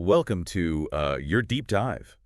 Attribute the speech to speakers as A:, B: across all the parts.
A: Welcome to your deep dive.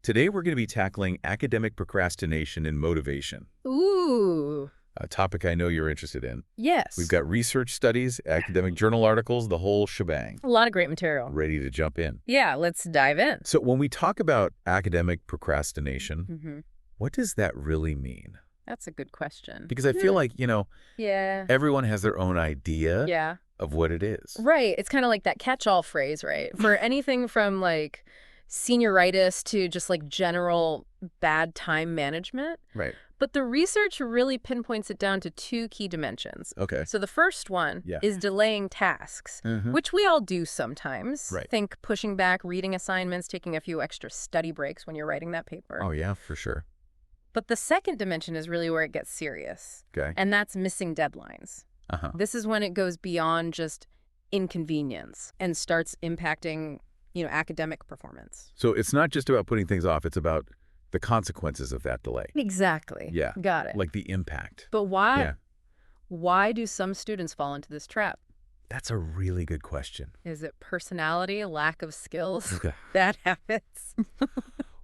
A: Today we're going to be tackling academic procrastination and motivation,
B: Ooh.
A: a topic I know you're interested in.
B: Yes.
A: We've got research studies, academic journal articles, the whole shebang.
B: a lot of great material.
A: Ready to jump in.
B: Yeah, let's dive in.
A: So when we talk about academic procrastination,
B: Mm-hmm.
A: what does that really mean?
B: That's a good question.
A: Because I feel like,
B: Yeah.
A: everyone has their own idea
B: Yeah.
A: of what it is.
B: Right. It's kind of like that catch-all phrase, right? For anything from like senioritis to just like general bad time management.
A: Right.
B: But the research really pinpoints it down to two key dimensions.
A: Okay.
B: So the first one
A: Yeah.
B: is delaying tasks,
A: Mhm.
B: which we all do sometimes.
A: Right.
B: Think pushing back reading assignments, taking a few extra study breaks when you're writing that paper.
A: Oh, yeah, for sure.
B: But the second dimension is really where it gets serious,
A: Okay.
B: and that's missing deadlines.
A: Uh-huh.
B: This is when it goes beyond just inconvenience and starts impacting, academic performance.
A: So it's not just about putting things off, it's about the consequences of that delay.
B: Exactly.
A: Yeah.
B: Got it.
A: Like the impact.
B: But why?
A: Yeah.
B: Why do some students fall into this trap?
A: That's a really good question.
B: Is it personality, lack of skills,
A: Okay.
B: bad habits?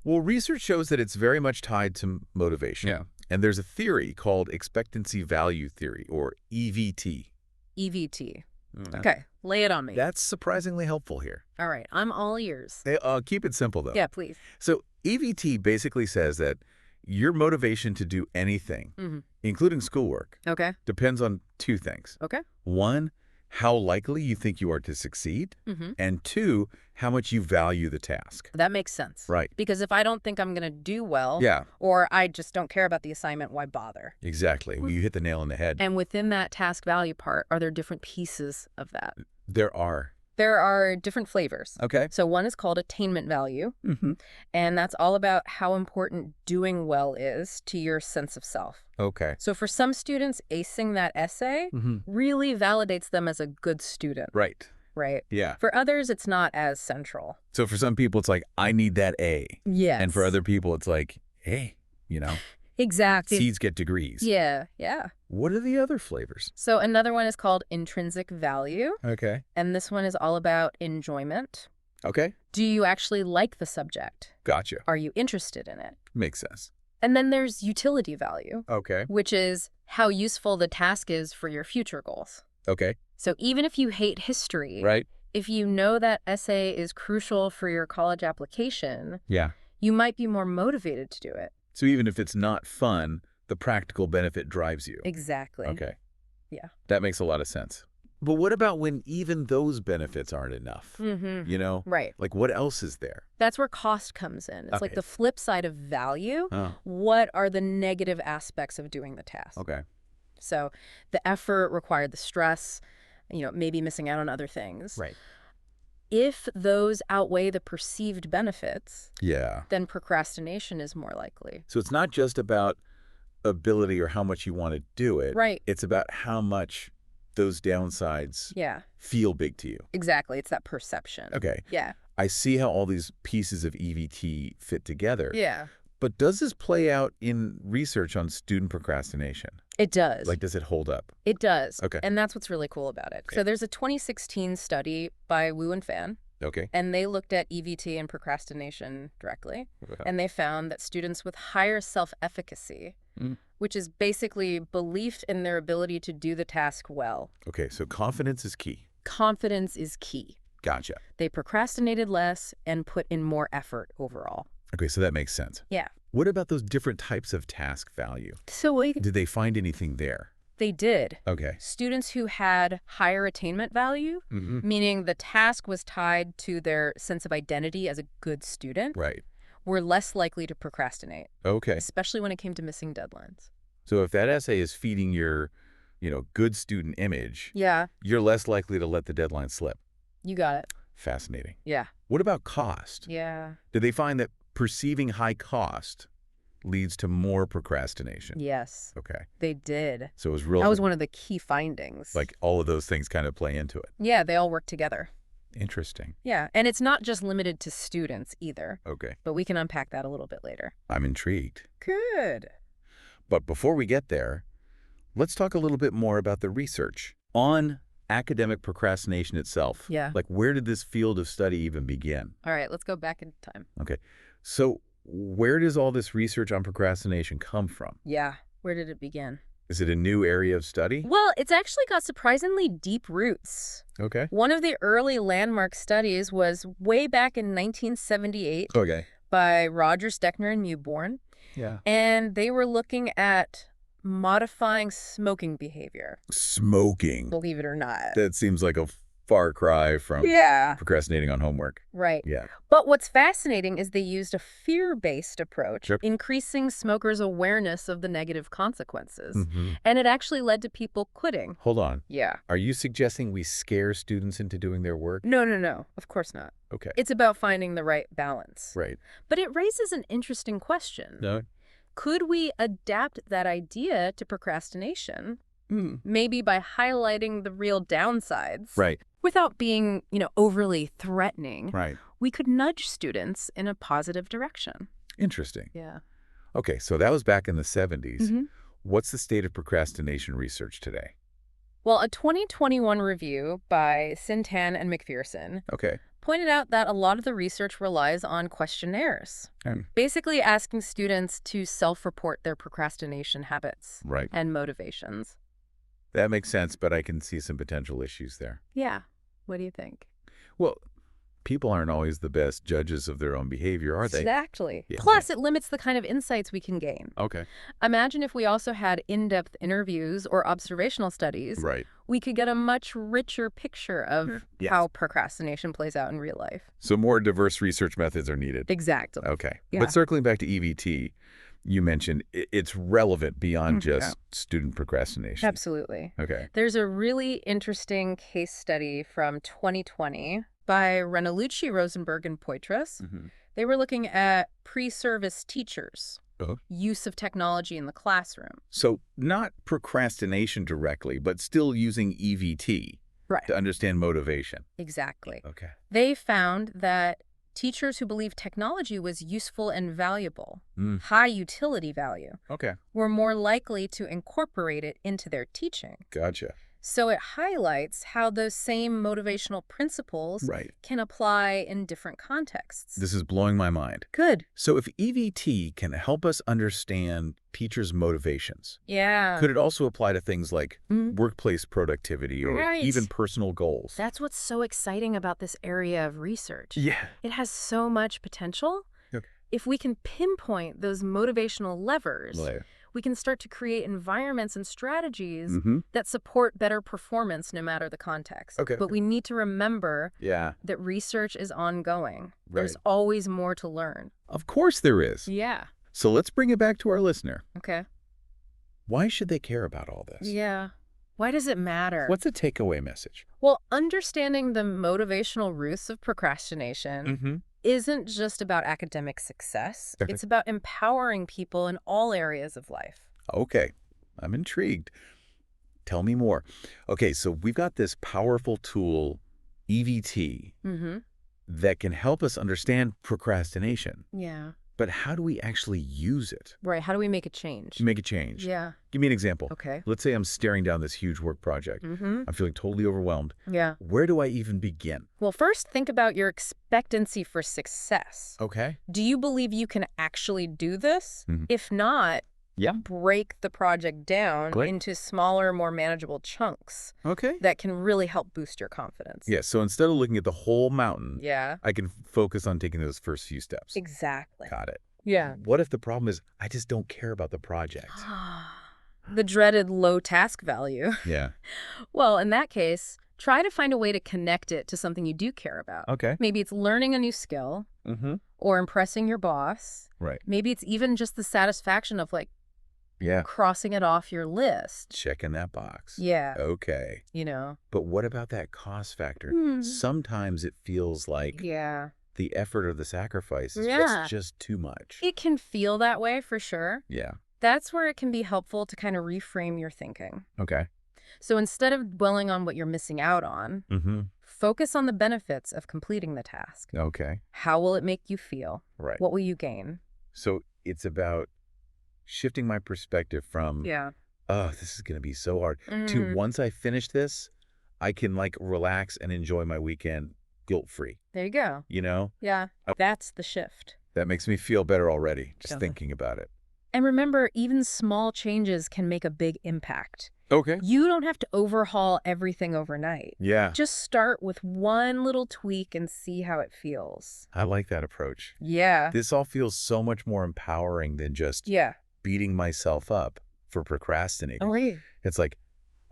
A: Well, research shows that it's very much tied to motivation.
B: Yeah.
A: And there's a theory called Expectancy-Value Theory, or EVT.
B: EVT.
A: Mm.
B: Okay, lay it on me.
A: That's surprisingly helpful here.
B: All right, I'm all ears.
A: Hey, keep it simple, though.
B: Yeah, please.
A: So EVT basically says that your motivation to do anything,
B: Mm-hmm.
A: including schoolwork,
B: Okay.
A: depends on two things.
B: Okay.
A: One, how likely you think you are to succeed,
B: Mm-hmm.
A: and two, how much you value the task.
B: That makes sense.
A: Right.
B: Because if I don't think I'm going to do well,
A: Yeah,
B: or I just don't care about the assignment, why bother?
A: exactly. Well, you hit the nail on the head.
B: And within that task value part, are there different pieces of that?
A: There are.
B: There are different flavors.
A: Okay.
B: So one is called attainment value,
A: Mm-hmm.
B: and that's all about how important doing well is to your sense of self.
A: Okay.
B: So for some students, acing that essay
A: Mm-hmm.
B: really validates them as a good student,
A: Right.
B: right?
A: Yeah.
B: For others, it's not as central.
A: So for some people, it's like, I need that A.
B: Yes.
A: And for other people, it's like, hey,
B: Exactly.
A: C's get degrees.
B: Yeah, yeah.
A: What are the other flavors?
B: So another one is called intrinsic value,
A: Okay.
B: and this one is all about enjoyment.
A: Okay.
B: Do you actually like the subject?
A: Gotcha.
B: Are you interested in it?
A: Makes sense.
B: And then there's utility value,
A: Okay.
B: which is how useful the task is for your future goals.
A: Okay.
B: So even if you hate history,
A: Right.
B: if you know that essay is crucial for your college application,
A: Yeah.
B: you might be more motivated to do it.
A: So even if it's not fun, the practical benefit drives you.
B: Exactly.
A: Okay.
B: Yeah.
A: That makes a lot of sense. But what about when even those benefits aren't enough?
B: Mm-hmm. Right.
A: Like what else is there?
B: That's where cost comes in. It's like
A: Okay.
B: the flip side of value.
A: Oh,
B: What are the negative aspects of doing the task?
A: okay.
B: So the effort required, the stress, maybe missing out on other things.
A: Right.
B: If those outweigh the perceived benefits,
A: Yeah.
B: then procrastination is more likely.
A: So it's not just about ability or how much you want to do it.
B: Right.
A: It's about how much those downsides
B: Yeah,
A: feel big to you.
B: exactly. It's that perception.
A: Okay.
B: Yeah.
A: I see how all these pieces of EVT fit together.
B: Yeah.
A: But does this play out in research on student procrastination?
B: It does.
A: Like, does it hold up?
B: It does.
A: Okay.
B: And that's what's really cool about it.
A: Okay.
B: So there's a 2016 study by Wu and Fan,
A: Okay.
B: and they looked at EVT and procrastination directly. And they found that students with higher self-efficacy,
A: Mm.
B: which is basically belief in their ability to do the task well,
A: Okay, so confidence is key.
B: confidence is key.
A: Gotcha.
B: They procrastinated less and put in more effort overall.
A: Okay, so that makes sense.
B: Yeah.
A: What about those different types of task value?
B: So
A: Did they find anything there?
B: they did.
A: Okay.
B: Students who had higher attainment value,
A: Mm-hmm.
B: meaning the task was tied to their sense of identity as a good student,
A: Right.
B: were less likely to procrastinate,
A: Okay.
B: especially when it came to missing deadlines.
A: So if that essay is feeding your, good student image,
B: Yeah,
A: you're less likely to let the deadline slip.
B: you got it.
A: Fascinating.
B: Yeah.
A: What about cost?
B: Yeah.
A: Did they find that perceiving high cost leads to more procrastination?
B: Yes,
A: Okay.
B: they did.
A: So it was real.
B: That was one of the key findings.
A: Like all of those things kind of play into it.
B: Yeah, they all work together.
A: Interesting.
B: Yeah, and it's not just limited to students either,
A: Okay.
B: but we can unpack that a little bit later.
A: I'm intrigued.
B: Good.
A: But before we get there, let's talk a little bit more about the research on academic procrastination itself.
B: Yeah.
A: Like, where did this field of study even begin?
B: All right, let's go back in time.
A: Okay. So where does all this research on procrastination come from?
B: Yeah. Where did it begin?
A: Is it a new area of study?
B: Well, it's actually got surprisingly deep roots.
A: Okay.
B: One of the early landmark studies was way back in 1978
A: Okay.
B: by Roger Steckner and Mewborn,
A: Yeah.
B: and they were looking at modifying smoking behavior,
A: Smoking.
B: believe it or not.
A: That seems like a far cry from
B: Yeah.
A: procrastinating on homework.
B: Right.
A: Yeah.
B: But what's fascinating is they used a fear-based approach,
A: Sure.
B: increasing smokers' awareness of the negative consequences.
A: Mm-hmm.
B: And it actually led to people quitting.
A: Hold on.
B: Yeah.
A: Are you suggesting we scare students into doing their work?
B: No, no, no. Of course not.
A: Okay.
B: It's about finding the right balance.
A: Right.
B: But it raises an interesting question.
A: No?
B: Could we adapt that idea to procrastination,
A: Mm.
B: maybe by highlighting the real downsides?
A: Right.
B: Without being, overly threatening.
A: Right.
B: We could nudge students in a positive direction.
A: Interesting.
B: Yeah.
A: Okay, so that was back in the 70s.
B: Mm-hmm.
A: What's the state of procrastination research today?
B: Well, a 2021 review by Sintan and McPherson
A: Okay.
B: pointed out that a lot of the research relies on questionnaires, basically asking students to self-report their procrastination habits
A: Right.
B: and motivations.
A: That makes sense, but I can see some potential issues there.
B: Yeah. What do you think?
A: Well, people aren't always the best judges of their own behavior, are they?
B: Exactly.
A: Yeah.
B: Plus, it limits the kind of insights we can gain.
A: Okay.
B: Imagine if we also had in-depth interviews or observational studies.
A: Right.
B: We could get a much richer picture of
A: Yes.
B: how procrastination plays out in real life.
A: So more diverse research methods are needed.
B: Exactly.
A: Okay.
B: Yeah.
A: But circling back to EVT, you mentioned it's relevant beyond just student procrastination.
B: Absolutely.
A: Okay.
B: There's a really interesting case study from 2020 by Renalucci, Rosenberg, and Poitras.
A: Mm-hmm.
B: They were looking at pre-service teachers, use of technology in the classroom.
A: So not procrastination directly, but still using EVT
B: Right.
A: to understand motivation.
B: Exactly.
A: Okay.
B: They found that teachers who believed technology was useful and valuable,
A: Mm.
B: high utility value,
A: Okay.
B: were more likely to incorporate it into their teaching.
A: Gotcha.
B: So it highlights how those same motivational principles
A: Right.
B: can apply in different contexts.
A: This is blowing my mind.
B: Good.
A: So if EVT can help us understand teachers' motivations,
B: Yeah.
A: could it also apply to things like
B: Mhm.
A: workplace productivity or
B: Right.
A: even personal goals?
B: That's what's so exciting about this area of research.
A: Yeah.
B: It has so much potential.
A: Okay.
B: If we can pinpoint those motivational levers,
A: Like,
B: we can start to create environments and strategies
A: mm-hmm.
B: that support better performance no matter the context.
A: Okay.
B: But we need to remember
A: Yeah.
B: that research is ongoing.
A: Right.
B: There's always more to learn.
A: Of course there is.
B: Yeah.
A: So let's bring it back to our listener.
B: Okay.
A: Why should they care about all this?
B: Yeah. Why does it matter?
A: What's the takeaway message?
B: Well, understanding the motivational roots of procrastination
A: Mm-hmm.
B: isn't just about academic success.
A: Okay.
B: It's about empowering people in all areas of life.
A: Okay. I'm intrigued. Tell me more. Okay, so we've got this powerful tool, EVT,
B: Mm-hmm.
A: that can help us understand procrastination.
B: Yeah.
A: But how do we actually use it
B: Right. How do we make a change?
A: to make a change?
B: Yeah.
A: Give me an example.
B: Okay.
A: Let's say I'm staring down this huge work project.
B: Mm-hmm.
A: I'm feeling totally overwhelmed.
B: Yeah.
A: Where do I even begin?
B: Well, first, think about your expectancy for success.
A: Okay.
B: Do you believe you can actually do this?
A: Mhm.
B: If not,
A: Yeah.
B: break the project down
A: Great.
B: into smaller, more manageable chunks
A: Okay.
B: that can really help boost your confidence.
A: Yeah, so instead of looking at the whole mountain,
B: Yeah.
A: I can focus on taking those first few steps.
B: Exactly.
A: Got it.
B: Yeah.
A: What if the problem is I just don't care about the project?
B: The dreaded low task value.
A: Yeah.
B: Well, in that case, try to find a way to connect it to something you do care about.
A: Okay.
B: Maybe it's learning a new skill
A: Mm-hmm.
B: or impressing your boss.
A: Right.
B: Maybe it's even just the satisfaction of
A: Yeah.
B: crossing it off your list.
A: Checking that box.
B: Yeah.
A: Okay.
B: You
A: But what about that cost factor?
B: Hmm.
A: Sometimes it feels like
B: Yeah.
A: the effort or the sacrifice is
B: Yeah.
A: just too much.
B: It can feel that way for sure.
A: Yeah.
B: That's where it can be helpful to kind of reframe your thinking.
A: Okay.
B: So instead of dwelling on what you're missing out on,
A: Mm-hmm.
B: focus on the benefits of completing the task.
A: Okay.
B: How will it make you feel?
A: Right.
B: What will you gain?
A: So it's about shifting my perspective from,
B: Yeah.
A: oh, this is going to be so hard, to
B: Mhm.
A: once I finish this, I can like relax and enjoy my weekend guilt-free,
B: There you go.
A: you know?
B: Yeah,
A: Uh,
B: that's the shift.
A: That makes me feel better already, just
B: Totally.
A: thinking about it.
B: And remember, even small changes can make a big impact.
A: Okay.
B: You don't have to overhaul everything overnight.
A: Yeah,
B: Just start with one little tweak and see how it feels.
A: I like that approach.
B: Yeah.
A: This all feels so much more empowering than just
B: Yeah.
A: beating myself up for procrastinating.
B: right.
A: It's like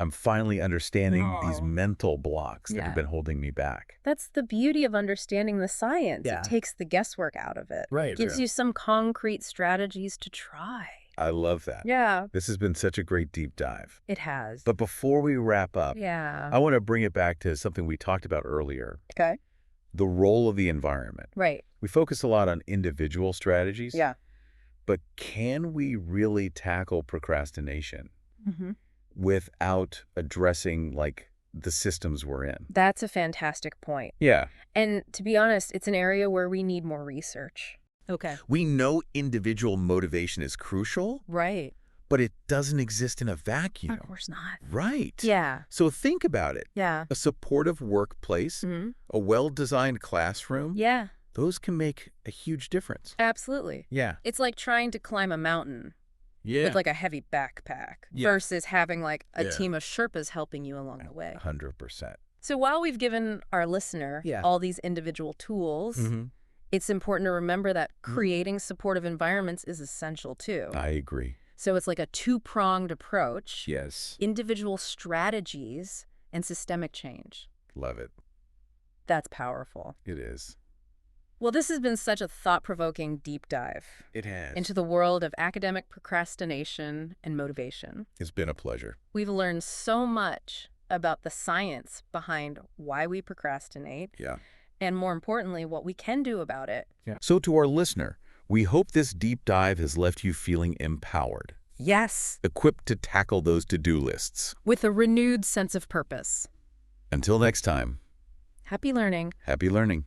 A: I'm finally understanding these
B: Oh.
A: mental blocks that
B: Yeah.
A: have been holding me back.
B: That's the beauty of understanding the science.
C: Yeah.
B: It takes the guesswork out of it.
C: Right.
B: Gives you some concrete strategies to try.
A: I love that.
B: Yeah,
A: This has been such a great deep dive.
B: it has.
A: But before we wrap up,
B: Yeah.
A: I want to bring it back to something we talked about earlier,
B: Okay.
A: the role of the environment.
B: Right.
A: We focus a lot on individual strategies,
B: Yeah.
A: but can we really tackle procrastination
B: Mm-hmm.
A: without addressing like the systems we're in?
B: That's a fantastic point.
A: Yeah.
B: And to be honest, it's an area where we need more research. Okay.
A: We know individual motivation is crucial,
B: Right.
A: but it doesn't exist in a vacuum.
B: Of course not.
A: Right.
B: Yeah.
A: So think about it.
B: Yeah.
A: A supportive workplace,
B: Mm-hmm.
A: a well-designed classroom,
B: Yeah.
A: those can make a huge difference.
B: Absolutely.
A: Yeah.
B: It's like trying to climb a mountain
A: Yeah.
B: with like a heavy backpack
A: Yeah.
B: versus having like a
C: Yeah.
B: team of Sherpas helping you along the way.
A: 100%.
B: So while we've given our listener
C: Yeah.
B: all these individual tools,
A: Mm-hmm.
B: it's important to remember that creating supportive environments is essential too.
A: I agree.
B: So it's like a two-pronged approach,
A: Yes.
B: individual strategies and systemic change.
A: Love it.
B: That's powerful.
A: It is.
B: Well, this has been such a thought-provoking deep dive
A: It has.
B: into the world of academic procrastination and motivation.
A: It's been a pleasure.
B: We've learned so much about the science behind why we procrastinate,
A: Yeah.
B: and more importantly, what we can do about it.
A: So to our listener, we hope this deep dive has left you feeling empowered,
B: Yes,
A: equipped to tackle those to-do lists.
B: with a renewed sense of purpose.
A: Until next time,
B: Happy learning.
A: happy learning.